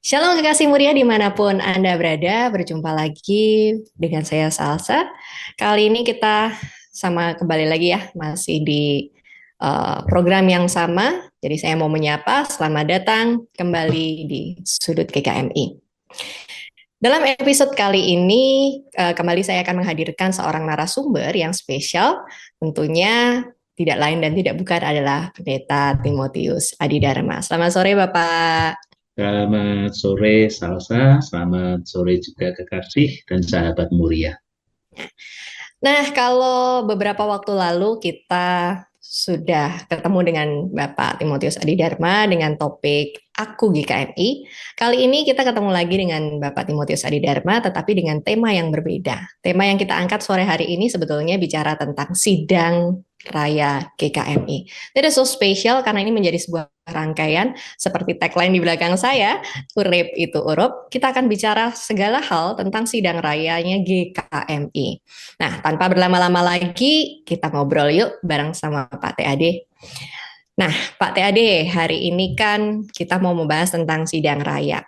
Shalom kekasih mulia dimanapun Anda berada, berjumpa lagi dengan saya Salsa. Kali ini kita sama kembali lagi ya, masih di program yang sama. Jadi saya mau menyapa, selamat datang kembali di Sudut GKMI. Dalam episode kali ini, kembali saya akan menghadirkan seorang narasumber yang spesial, tentunya tidak lain dan tidak bukan adalah Pendeta Timotius Adi Dharma. Selamat sore Bapak. Selamat sore Salsa, selamat sore juga kekasih dan sahabat mulia. Nah, kalau beberapa waktu lalu kita sudah ketemu dengan Bapak Timotius Adi Dharma dengan topik Aku GKMI. Kali ini kita ketemu lagi dengan Bapak Timotius Adi Dharma, tetapi dengan tema yang berbeda. Tema yang kita angkat sore hari ini sebetulnya bicara tentang sidang raya GKMI. That is so special karena ini menjadi sebuah rangkaian seperti tagline di belakang saya, Urip itu Urup. Kita akan bicara segala hal tentang sidang rayanya GKMI. Nah, tanpa berlama-lama lagi, kita ngobrol yuk bareng sama Pak TAD. Nah, Pak TAD, hari ini kan kita mau membahas tentang sidang raya.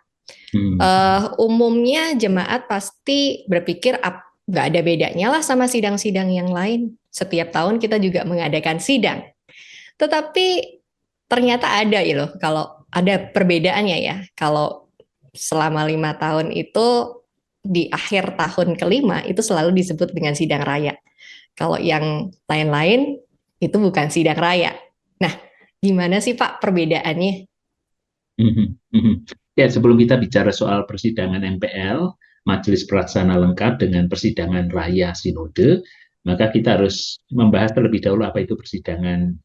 Umumnya jemaat pasti berpikir nggak ada bedanya lah sama sidang-sidang yang lain. Setiap tahun kita juga mengadakan sidang. Tetapi ternyata ada ya loh, kalau ada perbedaannya ya. Kalau selama 5 tahun itu di akhir tahun kelima itu selalu disebut dengan sidang raya. Kalau yang lain-lain itu bukan sidang raya. Nah, gimana sih Pak perbedaannya? Mhm, mhm. Ya, sebelum kita bicara soal persidangan MPL, Majelis Pelaksana Lengkap dengan persidangan raya sinode, maka kita harus membahas terlebih dahulu apa itu persidangan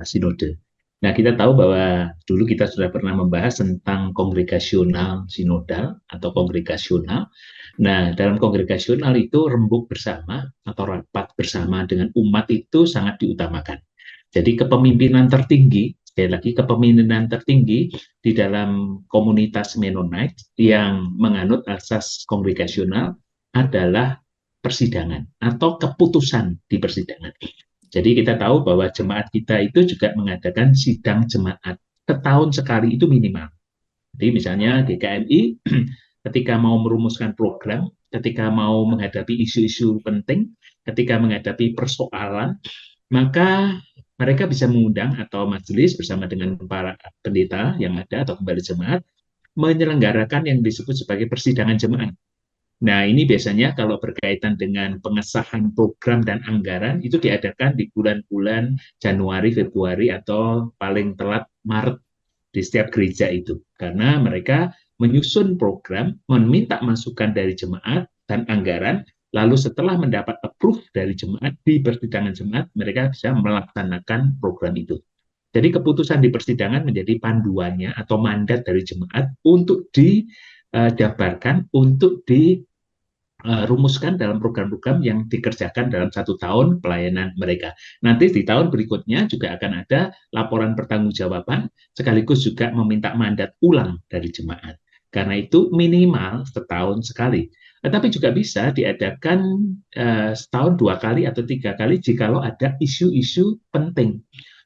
sinode. Nah, kita tahu bahwa dulu kita sudah pernah membahas tentang kongregasional sinodal atau kongregasional. Nah, dalam kongregasional itu rembuk bersama atau rapat bersama dengan umat itu sangat diutamakan. Jadi kepemimpinan tertinggi, sekali lagi kepemimpinan tertinggi di dalam komunitas Mennonite yang menganut asas kongregasional adalah persidangan atau keputusan di persidangan. Jadi kita tahu bahwa jemaat kita itu juga mengadakan sidang jemaat setahun sekali itu minimal. Jadi misalnya GKMI ketika mau merumuskan program, ketika mau menghadapi isu-isu penting, ketika menghadapi persoalan, maka mereka bisa mengundang atau majelis bersama dengan para pendeta yang ada atau kembali jemaat menyelenggarakan yang disebut sebagai persidangan jemaat. Nah, ini biasanya kalau berkaitan dengan pengesahan program dan anggaran itu diadakan di bulan-bulan Januari, Februari, atau paling telat Maret di setiap gereja itu. Karena mereka menyusun program, meminta masukan dari jemaat dan anggaran, lalu setelah mendapat approve dari jemaat di persidangan jemaat, mereka bisa melaksanakan program itu. Jadi keputusan di persidangan menjadi panduannya atau mandat dari jemaat untuk dijabarkan, untuk dirumuskan dalam program-program yang dikerjakan dalam 1 tahun pelayanan mereka. Nanti di tahun berikutnya juga akan ada laporan pertanggungjawaban, sekaligus juga meminta mandat ulang dari jemaat. Karena itu minimal setahun sekali. Tetapi juga bisa diadakan setahun 2 kali atau 3 kali jikalau ada isu-isu penting.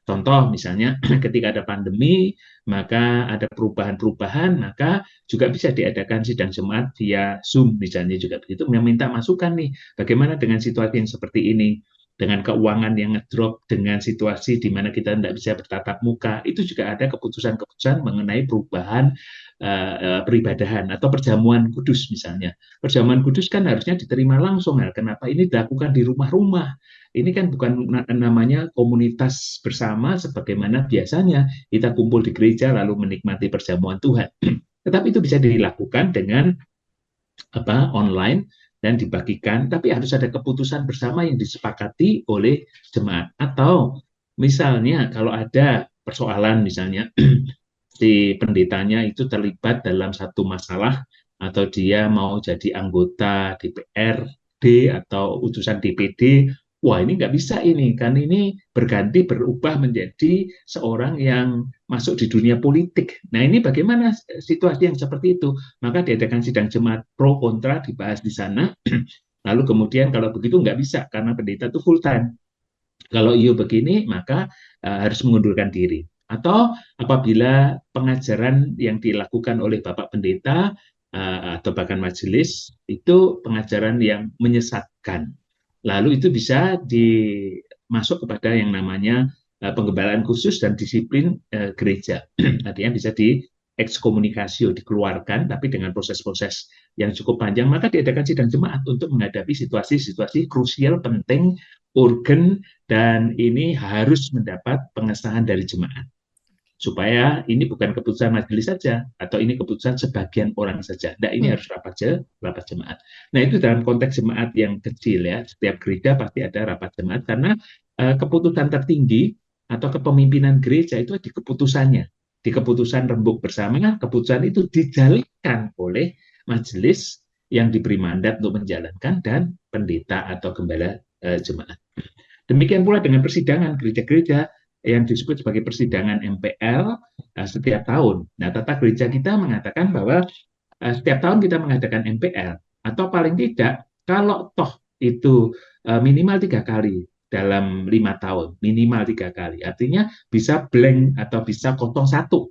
Contoh misalnya ketika ada pandemi, maka ada perubahan-perubahan, maka juga bisa diadakan sidang jemaat via Zoom misalnya juga begitu, meminta masukan nih, bagaimana dengan situasi yang seperti ini, dengan keuangan yang ngedrop, dengan situasi di mana kita tidak bisa bertatap muka, itu juga ada keputusan-keputusan mengenai perubahan peribadahan atau perjamuan kudus misalnya. Perjamuan kudus kan harusnya diterima langsung, ya. Kenapa ini dilakukan di rumah-rumah? Ini kan bukan namanya komunitas bersama sebagaimana biasanya kita kumpul di gereja lalu menikmati perjamuan Tuhan. Tetapi itu bisa dilakukan dengan online dan dibagikan, tapi harus ada keputusan bersama yang disepakati oleh jemaat. Atau misalnya kalau ada persoalan misalnya si pendetanya itu terlibat dalam satu masalah atau dia mau jadi anggota DPRD atau utusan DPD, wah ini nggak bisa ini, kan ini berganti berubah menjadi seorang yang masuk di dunia politik. Nah ini bagaimana situasi yang seperti itu? Maka diadakan sidang jemaat pro kontra dibahas di sana. Lalu kemudian kalau begitu nggak bisa karena pendeta itu full time. Kalau iyo begini maka harus mengundurkan diri. Atau apabila pengajaran yang dilakukan oleh Bapak Pendeta atau bahkan majelis itu pengajaran yang menyesatkan, lalu itu bisa masuk kepada yang namanya penggembalaan khusus dan disiplin gereja. Artinya bisa ekskomunikasi, dikeluarkan, tapi dengan proses-proses yang cukup panjang, maka diadakan sidang jemaat untuk menghadapi situasi-situasi krusial, penting, urgen, dan ini harus mendapat pengesahan dari jemaat. Supaya ini bukan keputusan majelis saja, atau ini keputusan sebagian orang saja. Nah, ini harus rapat jemaat. Nah, itu dalam konteks jemaat yang kecil ya. Setiap gereja pasti ada rapat jemaat, karena keputusan tertinggi atau kepemimpinan gereja itu di keputusannya. Di keputusan rembuk bersama, keputusan itu dijalankan oleh majelis yang diberi mandat untuk menjalankan dan pendeta atau gembala jemaat. Demikian pula dengan persidangan gereja-gereja yang disebut sebagai persidangan MPL setiap tahun. Nah, tata gereja kita mengatakan bahwa setiap tahun kita mengadakan MPL, atau paling tidak kalau toh itu minimal 3 kali dalam 5 tahun, minimal 3 kali. Artinya bisa blank atau bisa kosong satu,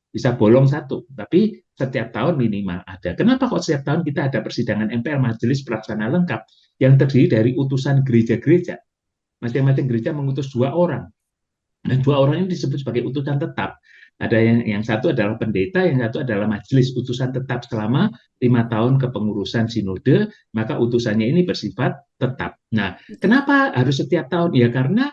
bisa bolong satu, tapi setiap tahun minimal ada. Kenapa kok setiap tahun kita ada persidangan MPL, Majelis Pelaksana Lengkap, yang terdiri dari utusan gereja-gereja. Masing-masing gereja mengutus 2 orang. Dan 2 orang ini disebut sebagai utusan tetap. Ada yang satu adalah pendeta, yang satu adalah majelis utusan tetap selama 5 tahun kepengurusan sinode, maka utusannya ini bersifat tetap. Nah, kenapa harus setiap tahun? Ya karena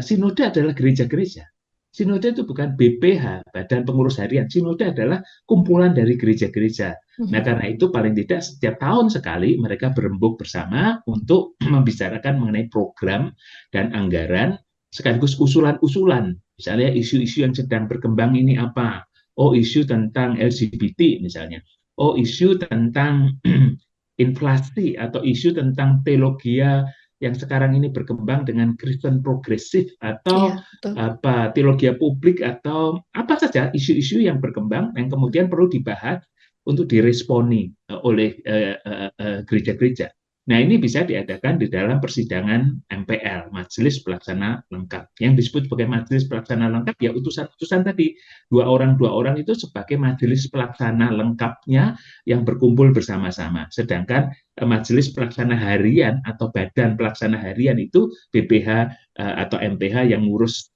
sinode adalah gereja-gereja. Sinode itu bukan BPH, Badan Pengurus Harian. Sinode adalah kumpulan dari gereja-gereja. Nah, karena itu paling tidak setiap tahun sekali mereka berembuk bersama untuk membicarakan mengenai program dan anggaran, sekaligus usulan-usulan. Misalnya isu-isu yang sedang berkembang ini apa? Oh, isu tentang LGBT misalnya. Oh, isu tentang inflasi, atau isu tentang teologi yang sekarang ini berkembang dengan Kristen progresif, atau teologi publik, atau apa saja isu-isu yang berkembang yang kemudian perlu dibahas untuk diresponi oleh gereja-gereja. Nah, ini bisa diadakan di dalam persidangan MPL, Majelis Pelaksana Lengkap. Yang disebut sebagai Majelis Pelaksana Lengkap ya utusan-utusan tadi. 2 orang itu sebagai Majelis Pelaksana Lengkapnya yang berkumpul bersama-sama. Sedangkan Majelis Pelaksana Harian atau Badan Pelaksana Harian itu BPH atau MPH yang ngurus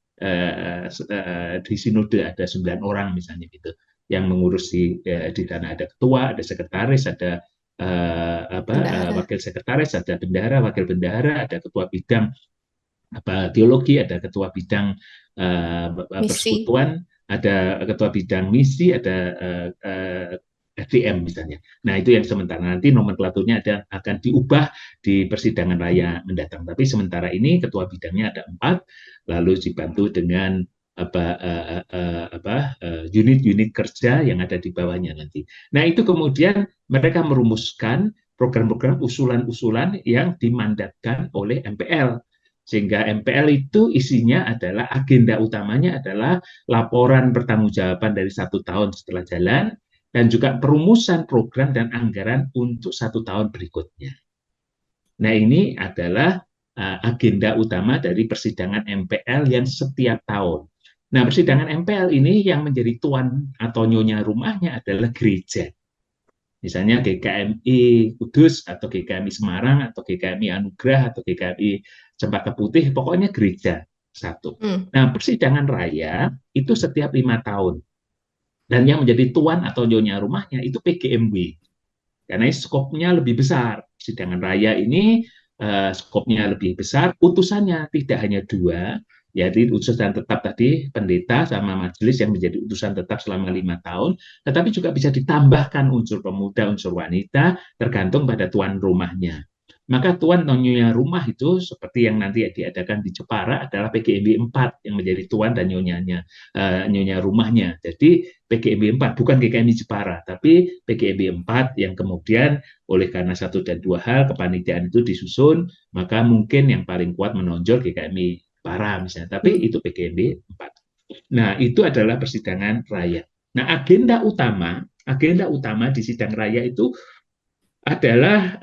di sinode, ada 9 orang misalnya gitu, yang mengurus di sana. Ada ketua, ada sekretaris, ada wakil sekretaris, ada bendahara, wakil bendahara, ada ketua bidang teologi, ada ketua bidang persekutuan, ada ketua bidang misi, ada FDM misalnya. Nah, itu yang sementara. Nanti nomenklaturnya akan diubah di persidangan raya mendatang. Tapi sementara ini ketua bidangnya ada 4, lalu dibantu dengan unit-unit kerja yang ada di bawahnya nanti. Nah, itu kemudian mereka merumuskan program-program, usulan-usulan yang dimandatkan oleh MPL. Sehingga MPL itu isinya adalah, agenda utamanya adalah laporan pertanggungjawaban dari 1 tahun setelah jalan, dan juga perumusan program dan anggaran untuk 1 tahun berikutnya. Nah, ini adalah agenda utama dari persidangan MPL yang setiap tahun. Nah, persidangan MPL ini yang menjadi tuan atau nyonya rumahnya adalah gereja. Misalnya GKMI Kudus, atau GKMI Semarang, atau GKMI Anugerah, atau GKMI Cempaka Putih, pokoknya gereja satu. Nah, persidangan raya itu setiap 5 tahun. Dan yang menjadi tuan atau nyonya rumahnya itu PGMW. Karena skopnya lebih besar. Persidangan raya ini skopnya lebih besar, utusannya tidak hanya 2, yaitu utusan tetap tadi, pendeta sama majelis yang menjadi utusan tetap selama 5 tahun, tetapi juga bisa ditambahkan unsur pemuda, unsur wanita, tergantung pada tuan rumahnya. Maka tuan atau nyonya rumah itu seperti yang nanti diadakan di Jepara adalah PGMB 4 yang menjadi tuan dan nyonyanya, nyonya rumahnya. Jadi PGMB 4 bukan GKMI Jepara, tapi PGMB 4 yang kemudian oleh karena 1 dan 2 hal kepanitiaan itu disusun, maka mungkin yang paling kuat menonjol GKMI Jepara misalnya, tapi itu PGMB 4. Nah, itu adalah persidangan raya. Nah, agenda utama di sidang raya itu adalah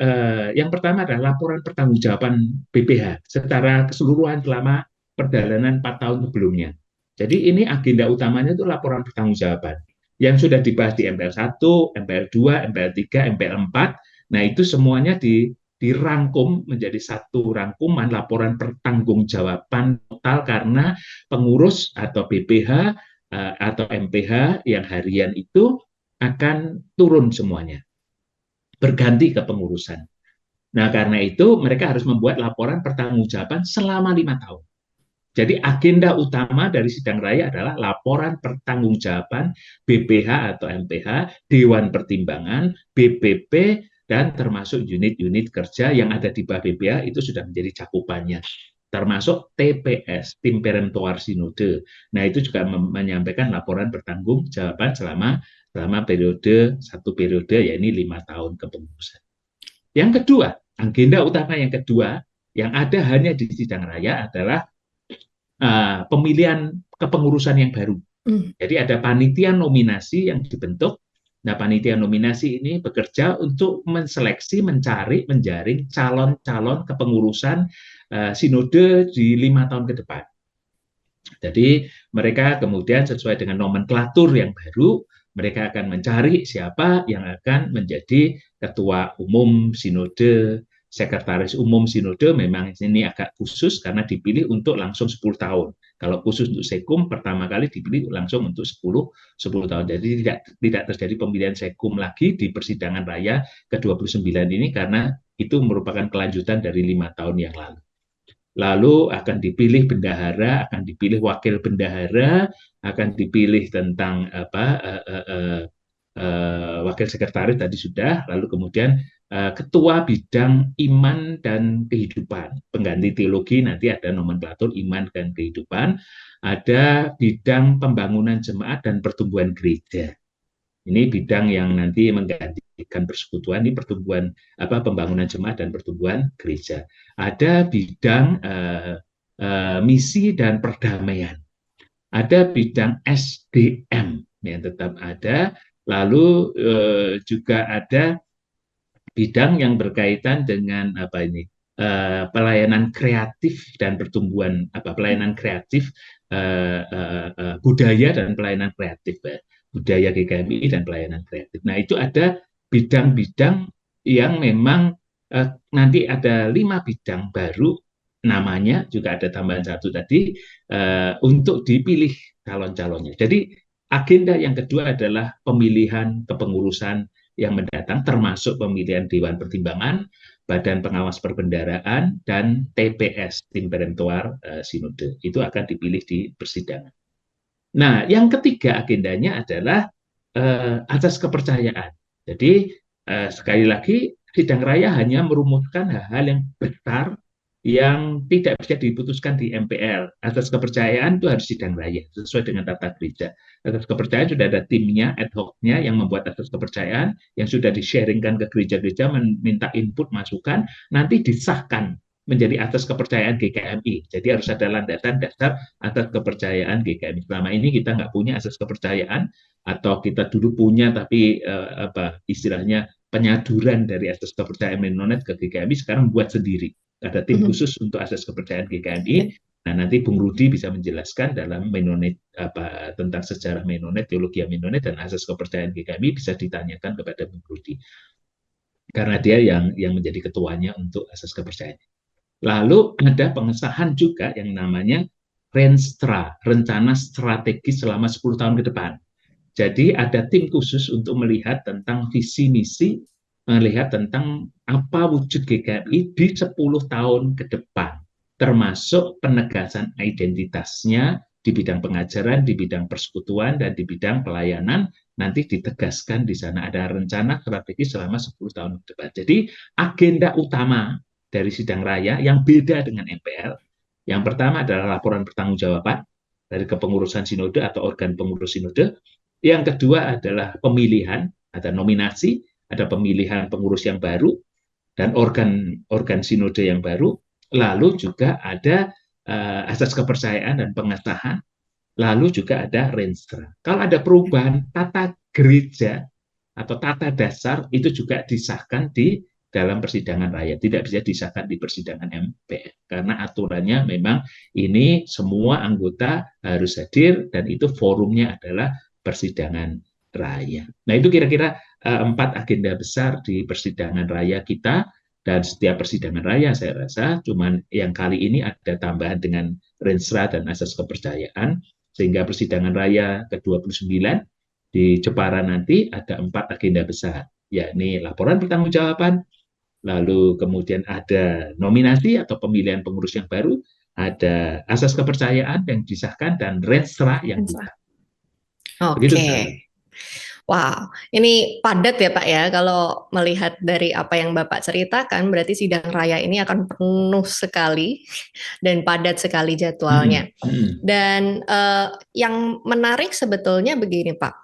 yang pertama adalah laporan pertanggungjawaban BPH secara keseluruhan selama perjalanan 4 tahun sebelumnya. Jadi ini agenda utamanya itu laporan pertanggungjawaban yang sudah dibahas di MPL 1, MPL 2, MPL 3, MPL 4. Nah, itu semuanya dirangkum menjadi satu rangkuman laporan pertanggungjawaban total karena pengurus atau BPH atau MPH yang harian itu akan turun semuanya, berganti ke pengurusan. Nah, karena itu mereka harus membuat laporan pertanggungjawaban selama 5 tahun. Jadi agenda utama dari sidang raya adalah laporan pertanggungjawaban BPH atau MPH, Dewan Pertimbangan, BPP, dan termasuk unit-unit kerja yang ada di bawah BPH itu sudah menjadi cakupannya. Termasuk TPS, Tim Perentuar Sinode. Nah, itu juga menyampaikan laporan pertanggungjawaban selama satu periode, yaitu 5 tahun kepengurusan. Yang kedua, agenda utama yang kedua yang ada hanya di sidang raya adalah pemilihan kepengurusan yang baru. Jadi ada panitia nominasi yang dibentuk. Nah, panitia nominasi ini bekerja untuk menseleksi, mencari, menjaring calon-calon kepengurusan sinode di 5 tahun ke depan. Jadi mereka kemudian sesuai dengan nomenklatur yang baru, mereka akan mencari siapa yang akan menjadi ketua umum sinode, sekretaris umum sinode. Memang ini agak khusus karena dipilih untuk langsung 10 tahun. Kalau khusus untuk sekum pertama kali dipilih langsung untuk 10 tahun. Jadi tidak terjadi pemilihan sekum lagi di persidangan raya ke-29 ini karena itu merupakan kelanjutan dari 5 tahun yang lalu. Lalu akan dipilih bendahara, akan dipilih wakil bendahara, akan dipilih tentang wakil sekretaris tadi sudah, lalu kemudian ketua bidang iman dan kehidupan, pengganti teologi nanti ada nomenklatur iman dan kehidupan, ada bidang pembangunan jemaat dan pertumbuhan gereja. Ini bidang yang nanti menggantikan persekutuan, ini pembangunan jemaat dan pertumbuhan gereja. Ada bidang misi dan perdamaian. Ada bidang SDM yang tetap ada. Lalu juga ada bidang yang berkaitan dengan pelayanan kreatif dan pertumbuhan pelayanan kreatif budaya dan pelayanan kreatif. Budaya GKMI dan pelayanan kreatif. Nah, itu ada bidang-bidang yang memang nanti ada 5 bidang baru, namanya juga ada tambahan 1 tadi, untuk dipilih calon-calonnya. Jadi agenda yang kedua adalah pemilihan kepengurusan yang mendatang, termasuk pemilihan Dewan Pertimbangan, Badan Pengawas Perbendaharaan, dan TPS, Tim Perentuar Sinode. Itu akan dipilih di persidangan. Nah, yang ketiga agendanya adalah asas kepercayaan. Jadi sekali lagi sidang raya hanya merumuskan hal-hal yang besar yang tidak bisa diputuskan di MPL. Asas kepercayaan itu harus sidang raya sesuai dengan tata gereja. Asas kepercayaan sudah ada timnya, ad hoc-nya yang membuat asas kepercayaan yang sudah di-sharingkan ke gereja-gereja, meminta input masukan, nanti disahkan menjadi asas kepercayaan GKMI. Jadi harus ada landasan dasar atas kepercayaan GKMI. Selama ini kita nggak punya asas kepercayaan, atau kita dulu punya tapi istilahnya penyaduran dari asas kepercayaan Menonet ke GKMI, sekarang buat sendiri. Ada tim khusus untuk asas kepercayaan GKMI. Nah, nanti Bung Rudi bisa menjelaskan dalam Menonet tentang sejarah Menonet, teologi Menonet, dan asas kepercayaan GKMI bisa ditanyakan kepada Bung Rudi. Karena dia yang menjadi ketuanya untuk asas kepercayaan. Lalu ada pengesahan juga yang namanya Renstra, rencana strategis selama 10 tahun ke depan. Jadi ada tim khusus untuk melihat tentang visi misi, melihat tentang apa wujud GKMI di 10 tahun ke depan, termasuk penegasan identitasnya di bidang pengajaran, di bidang persekutuan, dan di bidang pelayanan. Nanti ditegaskan di sana ada rencana strategis selama 10 tahun ke depan. Jadi agenda utama dari sidang raya yang beda dengan MPL. Yang pertama adalah laporan pertanggungjawaban dari kepengurusan sinode atau organ pengurus sinode. Yang kedua adalah pemilihan, ada nominasi, ada pemilihan pengurus yang baru dan organ sinode yang baru. Lalu juga ada asas kepercayaan dan pengesahan. Lalu juga ada renstra. Kalau ada perubahan tata gereja atau tata dasar, itu juga disahkan di dalam persidangan raya, tidak bisa disahkan di persidangan MPR karena aturannya memang ini semua anggota harus hadir dan itu forumnya adalah persidangan raya. Nah, itu kira-kira 4 agenda besar di persidangan raya kita, dan setiap persidangan raya saya rasa cuman yang kali ini ada tambahan dengan renstra dan asas kepercayaan, sehingga persidangan raya ke-29 di Jepara nanti ada 4 agenda besar, yakni laporan pertanggungjawaban, lalu kemudian ada nominasi atau pemilihan pengurus yang baru, ada asas kepercayaan yang disahkan, dan renstra yang buka. Begitu, Oke. Sarah. Wow, ini padat ya Pak ya. Kalau melihat dari apa yang Bapak ceritakan, berarti sidang raya ini akan penuh sekali dan padat sekali jadwalnya. Dan yang menarik sebetulnya begini Pak,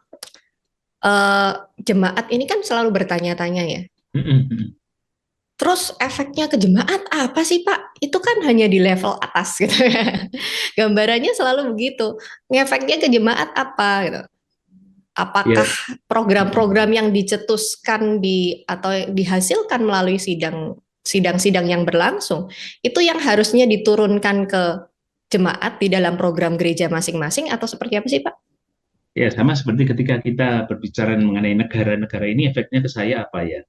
jemaat ini kan selalu bertanya-tanya ya. Terus efeknya ke jemaat apa sih Pak? Itu kan hanya di level atas gitu ya. Gambarannya selalu begitu. Ngefeknya ke jemaat apa gitu? Apakah Ya, program-program yang dicetuskan atau dihasilkan melalui sidang-sidang yang berlangsung itu yang harusnya diturunkan ke jemaat di dalam program gereja masing-masing atau seperti apa sih Pak? ya sama seperti ketika kita berbicara mengenai negara-negara ini, efeknya ke saya apa ya?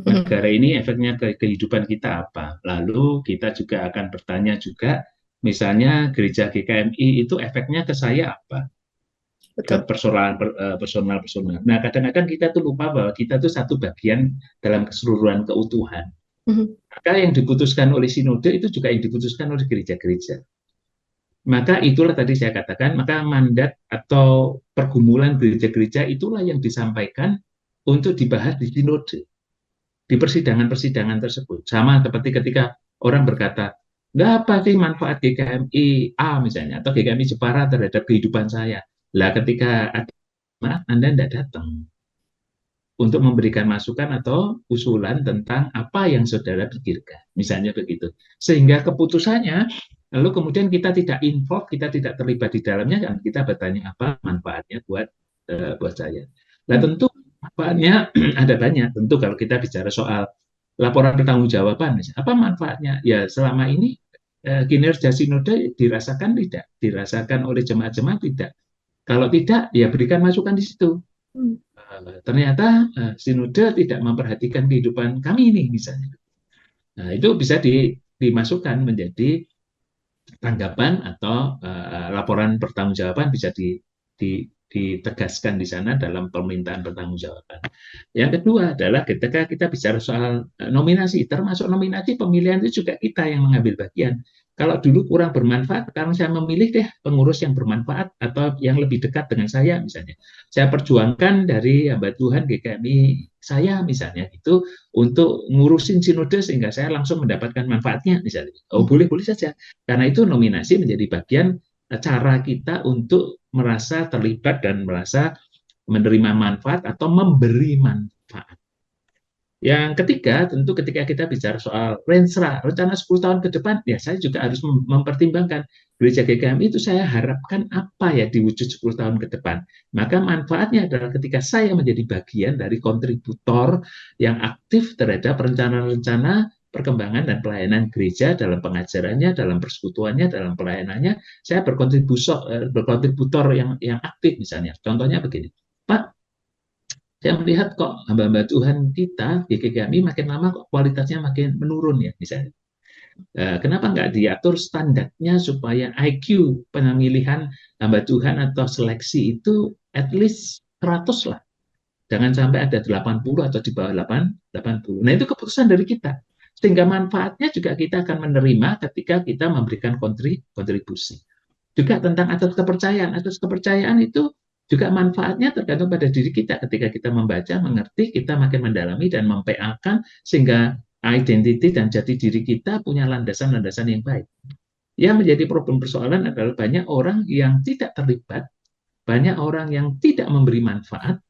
Negara ini efeknya ke kehidupan kita apa? Lalu kita juga akan bertanya juga, misalnya gereja GKMI itu efeknya ke saya apa? Ke Betul. personal. Nah, kadang-kadang kita tuh lupa bahwa kita tuh satu bagian dalam keseluruhan keutuhan. Maka yang diputuskan oleh sinode itu juga yang diputuskan oleh gereja-gereja. Maka itulah tadi saya katakan, maka mandat atau pergumulan gereja-gereja itulah yang disampaikan untuk dibahas di sinode, di persidangan-persidangan tersebut. Sama seperti ketika orang berkata, nggak apa sih manfaat GKMI A misalnya, atau GKMI Jepara terhadap kehidupan saya. Lah ketika ada, maaf, Anda tidak datang untuk memberikan masukan atau usulan tentang apa yang saudara pikirkan, misalnya begitu. Sehingga keputusannya, lalu kemudian kita tidak involve, kita tidak terlibat di dalamnya, kan kita bertanya apa manfaatnya buat saya. Nah tentu manfaatnya ada banyak. Tentu kalau kita bicara soal laporan pertanggungjawaban, apa manfaatnya? Ya selama ini kinerja sinode dirasakan tidak, dirasakan oleh jemaat-jemaat tidak. Kalau tidak, ya berikan masukan di situ. Ternyata sinode tidak memperhatikan kehidupan kami ini misalnya. Nah, itu bisa dimasukkan menjadi tanggapan atau laporan pertanggungjawaban, bisa ditegaskan di sana dalam permintaan pertanggungjawaban. Yang kedua adalah ketika kita bicara soal nominasi, termasuk nominasi pemilihan itu juga kita yang mengambil bagian. Kalau dulu kurang bermanfaat, sekarang saya memilih deh pengurus yang bermanfaat atau yang lebih dekat dengan saya misalnya. Saya perjuangkan dari hamba Tuhan GKMI saya misalnya itu untuk ngurusin sinode sehingga saya langsung mendapatkan manfaatnya misalnya. Oh boleh-boleh saja. Karena itu nominasi menjadi bagian cara kita untuk merasa terlibat dan merasa menerima manfaat atau memberi manfaat. Yang ketiga, tentu ketika kita bicara soal rencana 10 tahun ke depan, ya saya juga harus mempertimbangkan gereja GKMI itu saya harapkan apa ya diwujud 10 tahun ke depan. Maka manfaatnya adalah ketika saya menjadi bagian dari kontributor yang aktif terhadap rencana-rencana perkembangan dan pelayanan gereja dalam pengajarannya, dalam persekutuannya, dalam pelayanannya, saya berkontributor yang aktif misalnya. Contohnya begini, Pak, saya melihat kok hamba-hamba Tuhan kita di GKMI makin lama kok kualitasnya makin menurun ya misalnya. Kenapa nggak diatur standarnya supaya IQ pemilihan hamba Tuhan atau seleksi itu at least 100 lah. Jangan sampai ada 80 atau di bawah 80. Nah itu keputusan dari kita. Sehingga manfaatnya juga kita akan menerima ketika kita memberikan kontribusi. Juga tentang atas kepercayaan. Atas kepercayaan itu juga manfaatnya tergantung pada diri kita. Ketika kita membaca, mengerti, kita makin mendalami dan mempeakan sehingga identiti dan jati diri kita punya landasan-landasan yang baik. Yang menjadi problem persoalan adalah banyak orang yang tidak terlibat, banyak orang yang tidak memberi manfaat,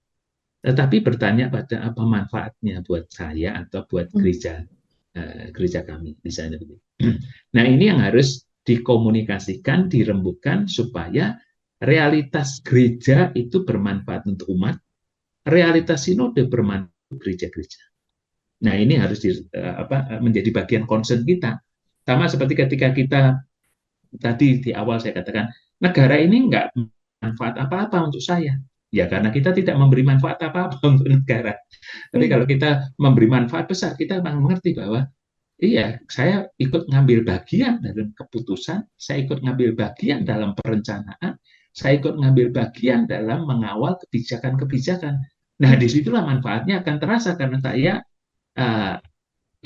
tetapi bertanya pada apa manfaatnya buat saya atau buat gereja kami, misalnya begitu. Nah ini yang harus dikomunikasikan, dirembukan supaya realitas gereja itu bermanfaat untuk umat, realitas sinode bermanfaat untuk gereja-gereja. Nah, ini harus menjadi bagian concern kita. Sama seperti ketika kita tadi di awal saya katakan, negara ini nggak manfaat apa-apa untuk saya. Ya, karena kita tidak memberi manfaat apa-apa untuk negara. Tapi Hmm. kalau kita memberi manfaat besar, kita akan mengerti bahwa iya, saya ikut ngambil bagian dalam keputusan, saya ikut ngambil bagian dalam perencanaan, saya ikut ngambil bagian dalam mengawal kebijakan-kebijakan. Nah, Hmm. disitulah manfaatnya akan terasa karena saya uh,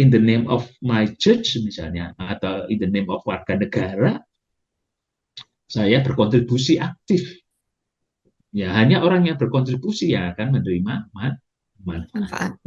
in the name of my church misalnya, atau in the name of warga negara, saya berkontribusi aktif. Ya, hanya orang yang berkontribusi yang akan menerima manfaat. Manfaat.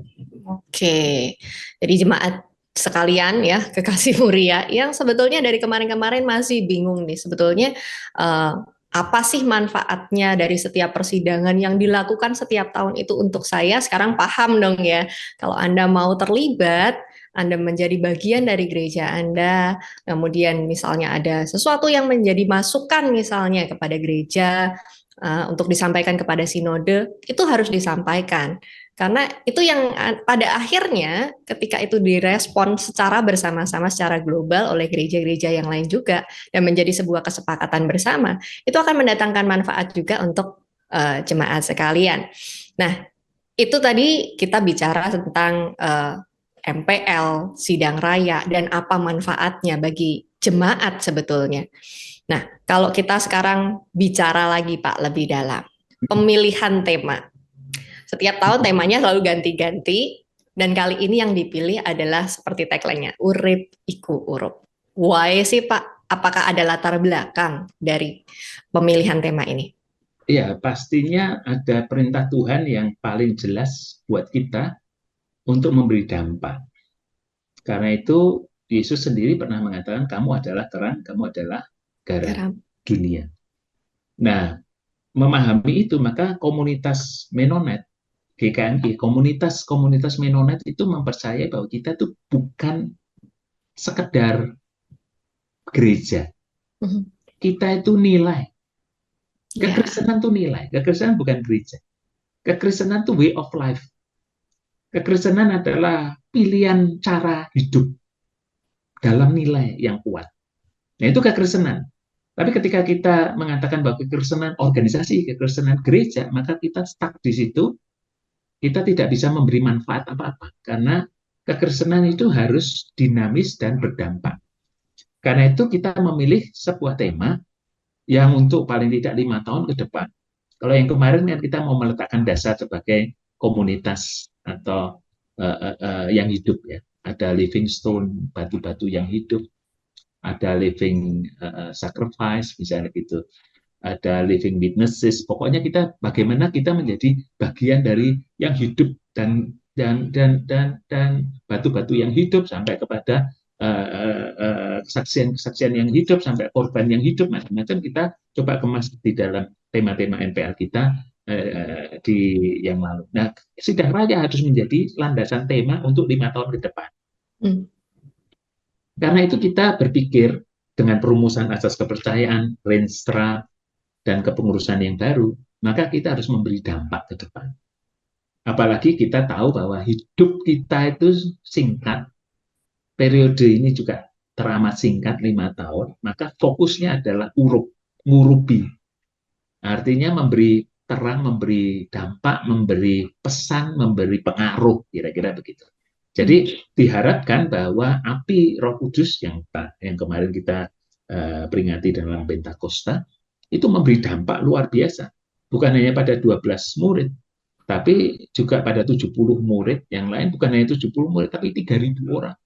Oke, jadi jemaat sekalian ya, kekasih muria yang sebetulnya dari kemarin-kemarin masih bingung nih sebetulnya eh, apa sih manfaatnya dari setiap persidangan yang dilakukan setiap tahun itu untuk saya. Sekarang paham dong ya, kalau Anda mau terlibat, Anda menjadi bagian dari gereja Anda, kemudian misalnya ada sesuatu yang menjadi masukan misalnya kepada gereja untuk disampaikan kepada sinode, itu harus disampaikan. Karena itu yang pada akhirnya ketika itu direspon secara bersama-sama secara global oleh gereja-gereja yang lain juga dan menjadi sebuah kesepakatan bersama, itu akan mendatangkan manfaat juga untuk jemaat sekalian. Nah, itu tadi kita bicara tentang MPL, sidang raya, dan apa manfaatnya bagi jemaat sebetulnya. Nah, kalau kita sekarang bicara lagi Pak lebih dalam, pemilihan tema. Setiap tahun temanya selalu ganti-ganti, dan kali ini yang dipilih adalah seperti tagline-nya, Urip Iku Urup. Why sih Pak? Apakah ada latar belakang dari pemilihan tema ini? Ya, pastinya ada perintah Tuhan yang paling jelas buat kita untuk memberi dampak. Karena itu Yesus sendiri pernah mengatakan, kamu adalah terang, kamu adalah garam Garam. dunia. Nah, memahami itu, maka komunitas Menonet, GKMI, komunitas-komunitas Menonet itu mempercayai bahwa kita tuh bukan sekedar gereja. Mhm. Kita itu nilai. Ya. Kekristenan tuh nilai. Kekristenan bukan gereja. Kekristenan tuh way of life. Kekristenan adalah pilihan cara hidup dalam nilai yang kuat. Nah, itu kekristenan. Tapi ketika kita mengatakan bahwa kekristenan organisasi, kekristenan gereja, maka kita stuck di situ, kita tidak bisa memberi manfaat apa-apa. Karena kekristenan itu harus dinamis dan berdampak. Karena itu kita memilih sebuah tema yang untuk paling tidak 5 tahun ke depan. Kalau yang kemarin kan kita mau meletakkan dasar sebagai komunitas atau yang hidup ya. Ada living stone, batu-batu yang hidup, ada living sacrifice misalnya gitu, ada living witnesses. Pokoknya kita bagaimana kita menjadi bagian dari yang hidup dan batu-batu yang hidup sampai kepada kesaksian-kesaksian yang hidup sampai korban yang hidup macam-macam kita coba kemas di dalam tema-tema NPL kita di yang lalu. Nah, sidang raya harus menjadi landasan tema untuk 5 tahun ke depan. Hmm. Karena itu kita berpikir dengan perumusan asas kepercayaan, Renstra, dan kepengurusan yang baru, maka kita harus memberi dampak ke depan. Apalagi kita tahu bahwa hidup kita itu singkat, periode ini juga teramat singkat 5 tahun, maka fokusnya adalah ngurupi. Artinya memberi terang, memberi dampak, memberi pesan, memberi pengaruh, kira-kira begitu. Jadi diharapkan bahwa api Roh Kudus yang kemarin kita peringati dalam Pentakosta itu memberi dampak luar biasa. Bukan hanya pada 12 murid, tapi juga pada 70 murid yang lain, bukan hanya 70 murid, tapi 3.000 orang.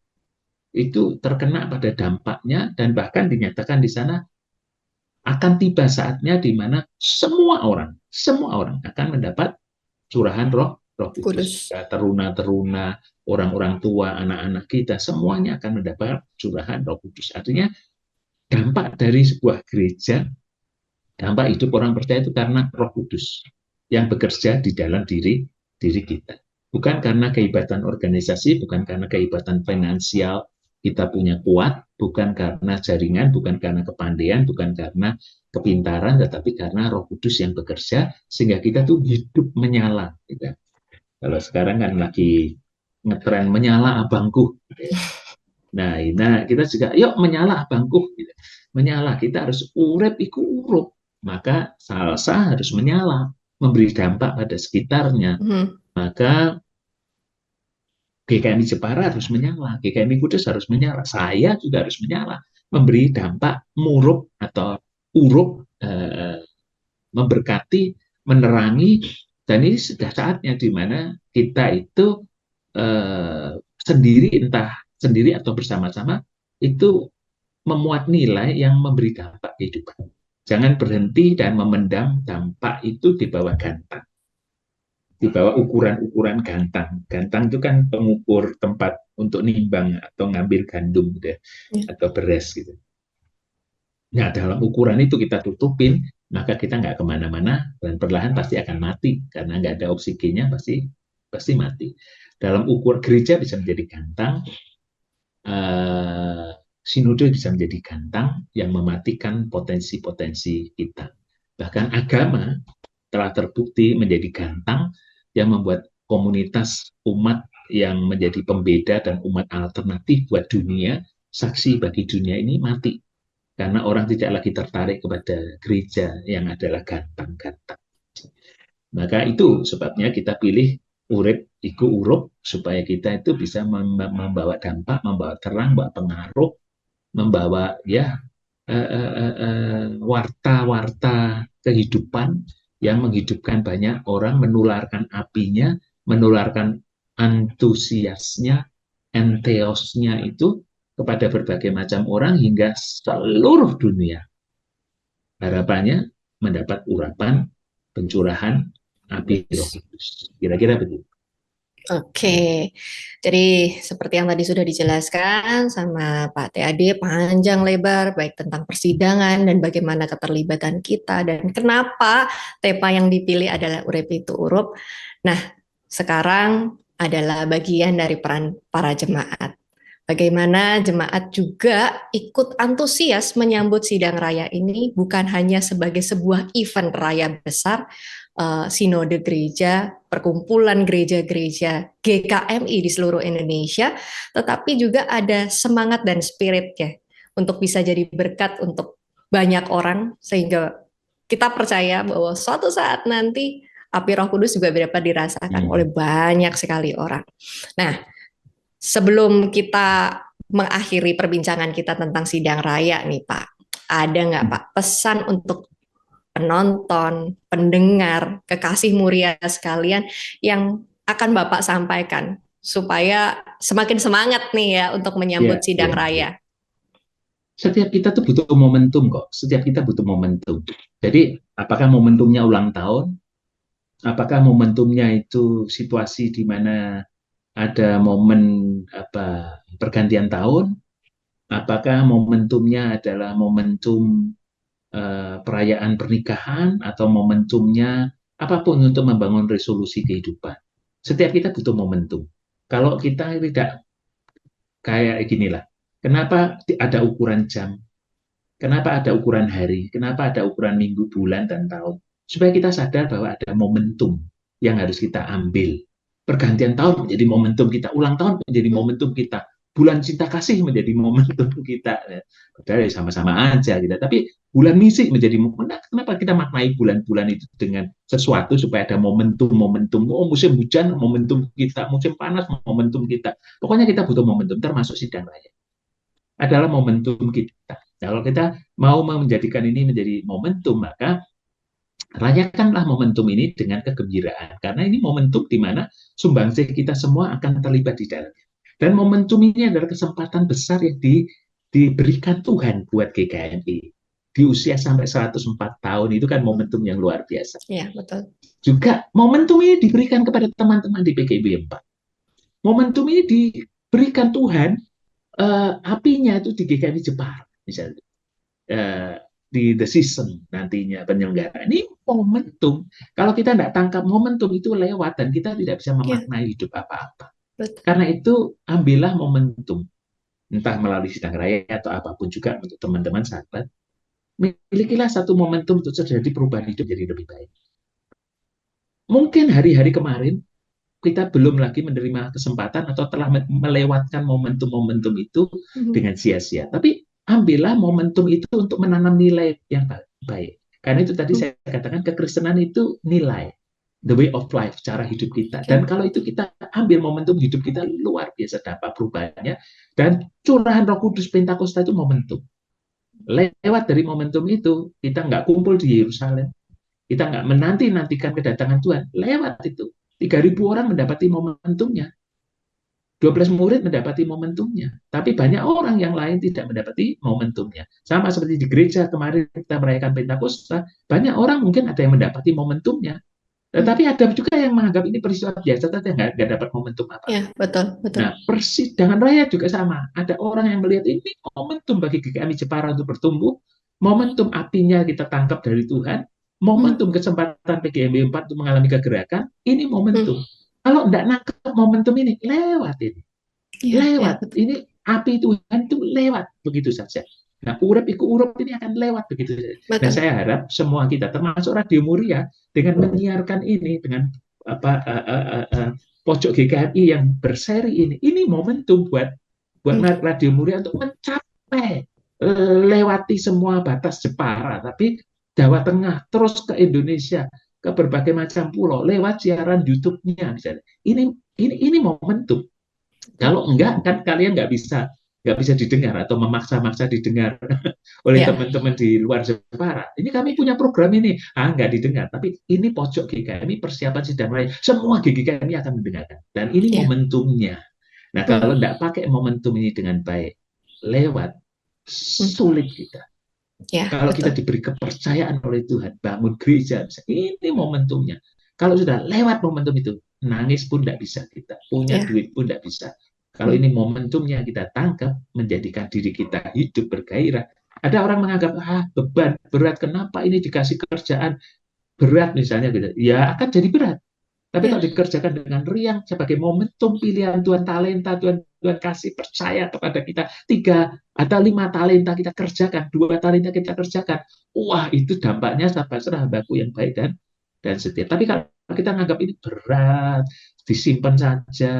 Itu terkena pada dampaknya dan bahkan dinyatakan di sana akan tiba saatnya di mana semua orang akan mendapat curahan Roh Kudus. Kudus. Teruna-teruna, orang-orang tua, anak-anak kita, semuanya akan mendapat curahan Roh Kudus. Artinya dampak dari sebuah gereja, dampak hidup orang percaya itu karena Roh Kudus yang bekerja di dalam diri kita. Bukan karena kehebatan organisasi, bukan karena kehebatan finansial kita punya kuat, bukan karena jaringan, bukan karena kepandaian, bukan karena kepintaran, tetapi karena Roh Kudus yang bekerja sehingga kita tuh hidup menyala. Gitu. Kalau sekarang kan lagi ngetren menyala abangku. Nah, kita juga yuk menyala abangku. Menyala, kita harus urip iku urup. Maka salsa harus menyala, memberi dampak pada sekitarnya. Maka GKMI Jepara harus menyala, GKMI Kudus harus menyala, saya juga harus menyala, memberi dampak murup atau urup, memberkati, menerangi, dan ini sudah saatnya di mana kita itu sendiri, entah sendiri atau bersama-sama, itu memuat nilai yang memberi dampak kehidupan. Jangan berhenti dan memendam dampak itu di bawah gantang, di bawah ukuran-ukuran gantang. Gantang itu kan pengukur tempat untuk nimbang atau ngambil gandum gitu ya, atau beras gitu. Nah, dalam ukuran itu kita tutupin, maka kita nggak kemana-mana dan perlahan pasti akan mati karena nggak ada oksigennya, pasti mati. Dalam ukur gereja bisa menjadi gantang, sinode bisa menjadi gantang yang mematikan potensi-potensi kita. Bahkan agama telah terbukti menjadi gantang yang membuat komunitas umat yang menjadi pembeda dan umat alternatif buat dunia, saksi bagi dunia ini mati. Karena orang tidak lagi tertarik kepada gereja yang adalah gantang-gantang. Maka itu sebabnya kita pilih urip iku urup, supaya kita itu bisa membawa dampak, membawa terang, membawa pengaruh, membawa ya warta-warta kehidupan yang menghidupkan banyak orang, menularkan apinya, menularkan antusiasnya, enteosnya itu kepada berbagai macam orang hingga seluruh dunia. Harapannya mendapat urapan pencurahan api Roh Kudus. Kira-kira begitu. Oke, jadi seperti yang tadi sudah dijelaskan sama Pak TAD panjang lebar, baik tentang persidangan dan bagaimana keterlibatan kita dan kenapa tema yang dipilih adalah urip itu urup. Nah, sekarang adalah bagian dari peran para jemaat. Bagaimana jemaat juga ikut antusias menyambut sidang raya ini bukan hanya sebagai sebuah event raya besar, sinode gereja, perkumpulan gereja-gereja GKMI di seluruh Indonesia, tetapi juga ada semangat dan spiritnya untuk bisa jadi berkat untuk banyak orang, sehingga kita percaya bahwa suatu saat nanti api Roh Kudus juga dapat dirasakan oleh banyak sekali orang. Nah, sebelum kita mengakhiri perbincangan kita tentang sidang raya nih Pak, ada nggak Pak pesan untuk penonton, pendengar, kekasih muria sekalian yang akan Bapak sampaikan supaya semakin semangat nih ya untuk menyambut sidang raya? Setiap kita tuh butuh momentum kok. Setiap kita butuh momentum. Jadi, apakah momentumnya ulang tahun? Apakah momentumnya itu situasi di mana ada momen pergantian tahun? Apakah momentumnya adalah momentum perayaan pernikahan atau momentumnya apapun untuk membangun resolusi kehidupan. Setiap kita butuh momentum. Kalau kita tidak kayak ginilah, kenapa ada ukuran jam? Kenapa ada ukuran hari? Kenapa ada ukuran minggu, bulan, dan tahun? Supaya kita sadar bahwa ada momentum yang harus kita ambil. Pergantian tahun menjadi momentum kita, ulang tahun menjadi momentum kita, bulan cinta kasih menjadi momentum kita. Padahal sama-sama aja kita. Tapi bulan misi menjadi momentum. Kenapa kita maknai bulan-bulan itu dengan sesuatu supaya ada momentum-momentum. Oh, musim hujan momentum kita, musim panas momentum kita. Pokoknya kita butuh momentum, termasuk sidang raya. Adalah momentum kita. Kalau kita mau menjadikan ini menjadi momentum, maka rayakanlah momentum ini dengan kegembiraan. Karena ini momentum di mana sumbangsih kita semua akan terlibat di dalamnya. Dan momentum ini adalah kesempatan besar yang diberikan Tuhan buat GKMI. Di usia sampai 104 tahun itu kan momentum yang luar biasa. Iya, betul. Juga momentum ini diberikan kepada teman-teman di PKB 4. Momentum ini diberikan Tuhan, apinya itu di GKMI Jepara misalnya, di the season nantinya penyelenggaraan ini momentum. Kalau kita tidak tangkap momentum itu lewat dan kita tidak bisa memaknai hidup apa-apa. Karena itu ambillah momentum, entah melalui sidang raya atau apapun juga untuk teman-teman sahabat, milikilah satu momentum untuk terjadi perubahan hidup jadi lebih baik. Mungkin hari-hari kemarin kita belum lagi menerima kesempatan atau telah melewatkan momentum-momentum itu dengan sia-sia. Tapi ambillah momentum itu untuk menanam nilai yang baik. Karena itu tadi saya katakan kekristenan itu nilai, the way of life, cara hidup kita. Dan kalau itu kita ambil momentum hidup kita, luar biasa dapat perubahannya. Dan curahan Roh Kudus Pentakosta itu momentum. Lewat dari momentum itu, kita nggak kumpul di Yerusalem, kita nggak menanti-nantikan kedatangan Tuhan. Lewat itu, 3.000 orang mendapati momentumnya. 12 murid mendapati momentumnya, tapi banyak orang yang lain tidak mendapati momentumnya. Sama seperti di gereja kemarin kita merayakan Pentakosta, banyak orang mungkin ada yang mendapati momentumnya, tetapi ada juga yang menganggap ini peristiwa biasa saja, nggak dapat momentum apa. Ya, betul, betul. Nah, persidangan raya juga sama. Ada orang yang melihat ini momentum bagi GKMI Jepara untuk bertumbuh, momentum apinya kita tangkap dari Tuhan, momentum kesempatan PGMB 4 untuk mengalami kegerakan, ini momentum. Kalau tidak nangkep momentum ini, lewat ini. Lewat. Ini api Tuhan itu lewat begitu saja. Nah, urep ikut urep ini akan lewat begitu saja. Nah, saya harap semua kita, termasuk Radio Muria, dengan menyiarkan ini, dengan pojok GKMI yang berseri ini momentum buat Radio Muria untuk mencapai lewati semua batas Jepara, tapi Jawa Tengah, terus ke Indonesia, ke berbagai macam pulau lewat siaran YouTube-nya misalnya. Ini momentum. Kalau enggak kan kalian nggak bisa didengar atau memaksa-maksa didengar oleh teman-teman di luar Jepara. Ini kami punya program ini, nggak didengar. Tapi ini pojok GKMI persiapan sidang raya, semua GKMI akan mendengarkan. Dan ini momentumnya. Nah, kalau nggak pakai momentum ini dengan baik, lewat, sulit kita. Kalau kita diberi kepercayaan oleh Tuhan, bangun gereja, ini momentumnya. Kalau sudah lewat momentum itu, nangis pun tidak bisa kita, punya duit pun tidak bisa. Kalau ini momentumnya kita tangkap, menjadikan diri kita hidup bergairah. Ada orang menganggap, beban, berat, kenapa ini dikasih kerjaan berat misalnya gitu. Ya akan jadi berat. Tapi kalau dikerjakan dengan riang sebagai momentum pilihan Tuhan, talenta Tuhan kasih percaya kepada kita, 3 atau 5 talenta kita kerjakan, 2 talenta kita kerjakan, wah itu dampaknya sahabat hambaku yang baik dan setia. Tapi kalau kita menganggap ini berat, disimpan saja,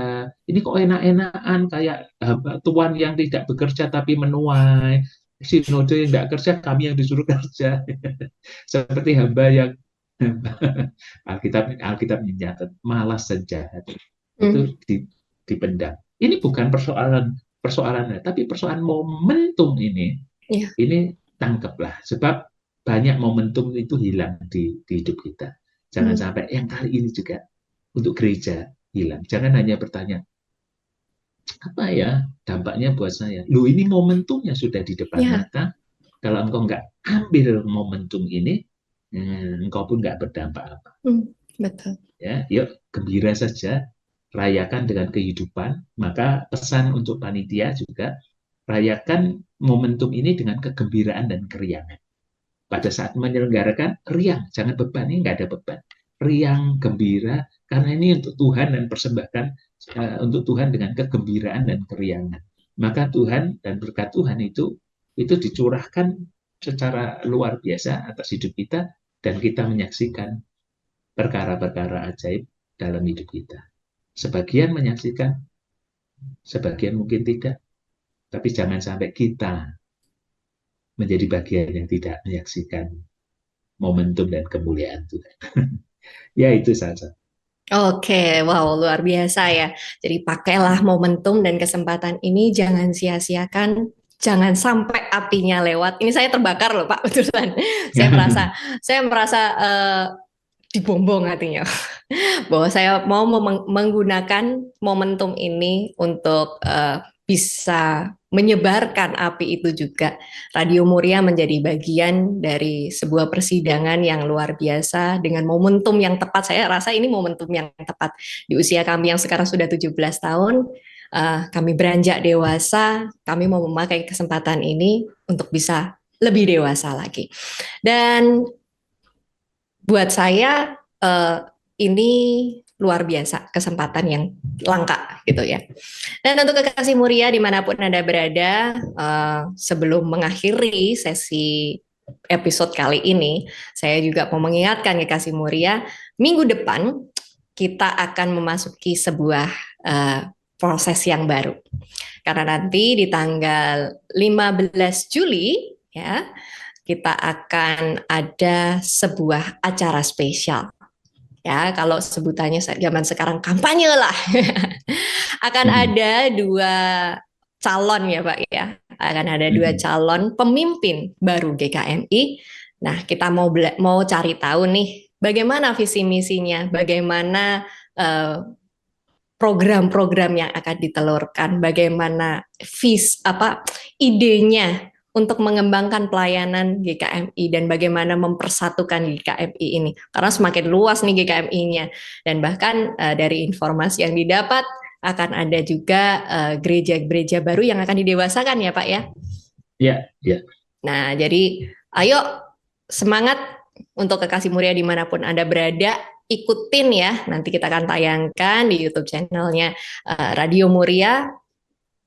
ini kok enak-enakan kayak Tuhan yang tidak bekerja tapi menuai, sinode yang tidak kerja, kami yang disuruh kerja. Seperti hamba yang Alkitab mencatat malas sejahat itu dipendam. Ini bukan persoalannya, tapi persoalan momentum ini. Ini tangkaplah, sebab banyak momentum itu hilang di hidup kita. Jangan sampai yang kali ini juga untuk gereja hilang. Jangan hanya bertanya, apa ya dampaknya buat saya? Loh, ini momentumnya sudah di depan mata. Kalau engkau nggak ambil momentum ini, engkau pun nggak berdampak apa. Betul. Ya, yuk gembira saja, rayakan dengan kehidupan. Maka pesan untuk panitia juga, rayakan momentum ini dengan kegembiraan dan keriangan. Pada saat menyelenggarakan, riang, jangan beban, ini nggak ada beban. Riang, gembira, karena ini untuk Tuhan dan persembahkan untuk Tuhan dengan kegembiraan dan keriangan. Maka Tuhan dan berkat Tuhan itu dicurahkan secara luar biasa atas hidup kita, dan kita menyaksikan perkara-perkara ajaib dalam hidup kita. Sebagian menyaksikan, sebagian mungkin tidak. Tapi jangan sampai kita menjadi bagian yang tidak menyaksikan momentum dan kemuliaan Tuhan. Ya, itu saja. Oke, wow, luar biasa ya. Jadi pakailah momentum dan kesempatan ini, jangan sia-siakan, jangan sampai apinya lewat. Ini saya terbakar loh Pak, betulan. Saya merasa dibombong hatinya. Bahwa saya mau menggunakan momentum ini untuk bisa menyebarkan api itu juga. Radio Muria menjadi bagian dari sebuah persidangan yang luar biasa dengan momentum yang tepat. Saya rasa ini momentum yang tepat di usia kami yang sekarang sudah 17 tahun. Kami beranjak dewasa, kami mau memakai kesempatan ini untuk bisa lebih dewasa lagi. Dan buat saya ini luar biasa, kesempatan yang langka gitu ya. Dan untuk kekasih Muria dimanapun Anda berada, sebelum mengakhiri sesi episode kali ini, saya juga mau mengingatkan kekasih Muria, minggu depan kita akan memasuki sebuah proses yang baru. Karena nanti di tanggal 15 Juli ya, kita akan ada sebuah acara spesial. Ya, kalau sebutannya zaman sekarang kampanye lah. Akan ada dua calon ya Pak ya. Akan ada dua calon pemimpin baru GKMI. Nah, kita mau cari tahu nih bagaimana visi misinya, bagaimana program-program yang akan ditelurkan, bagaimana idenya untuk mengembangkan pelayanan GKMI dan bagaimana mempersatukan GKMI ini. Karena semakin luas nih GKMI-nya dan bahkan dari informasi yang didapat akan ada juga gereja-gereja baru yang akan didewasakan ya Pak ya. Iya, iya. Nah, jadi ayo semangat untuk Kekasih Mulia dimanapun Anda berada, ikutin ya. Nanti kita akan tayangkan di YouTube channelnya Radio Muria.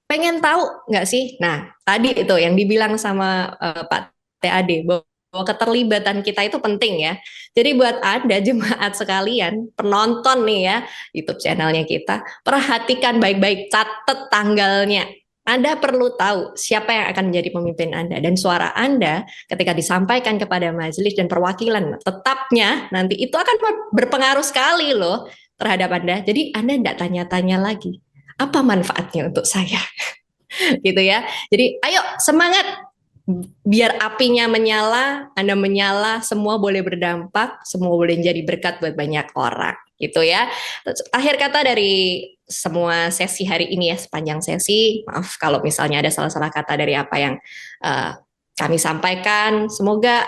Pengen tahu nggak sih? Nah, tadi itu yang dibilang sama Pak TAD bahwa keterlibatan kita itu penting ya. Jadi buat Anda jemaat sekalian, penonton nih ya, YouTube channelnya kita, perhatikan baik-baik, catat tanggalnya. Anda perlu tahu siapa yang akan menjadi pemimpin Anda dan suara Anda ketika disampaikan kepada majelis dan perwakilan tetapnya nanti itu akan berpengaruh sekali loh terhadap Anda. Jadi Anda tidak tanya-tanya lagi apa manfaatnya untuk saya gitu ya. Jadi ayo semangat biar apinya menyala, Anda menyala, semua boleh berdampak, semua boleh jadi berkat buat banyak orang gitu ya. Akhir kata dari semua sesi hari ini ya, sepanjang sesi, maaf kalau misalnya ada salah-salah kata dari apa yang kami sampaikan. Semoga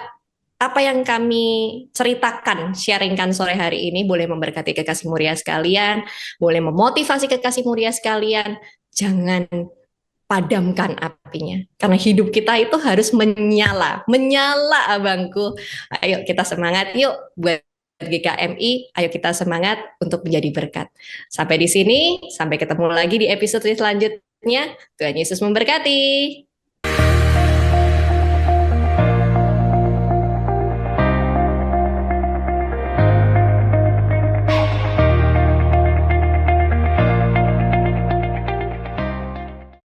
apa yang kami ceritakan, sharingkan sore hari ini boleh memberkati Kekasih Mulia sekalian, boleh memotivasi Kekasih Mulia sekalian. Jangan padamkan apinya, karena hidup kita itu harus menyala, menyala abangku. Ayo kita semangat yuk buat GKMI, ayo kita semangat untuk menjadi berkat. Sampai di sini, sampai ketemu lagi di episode selanjutnya. Tuhan Yesus memberkati.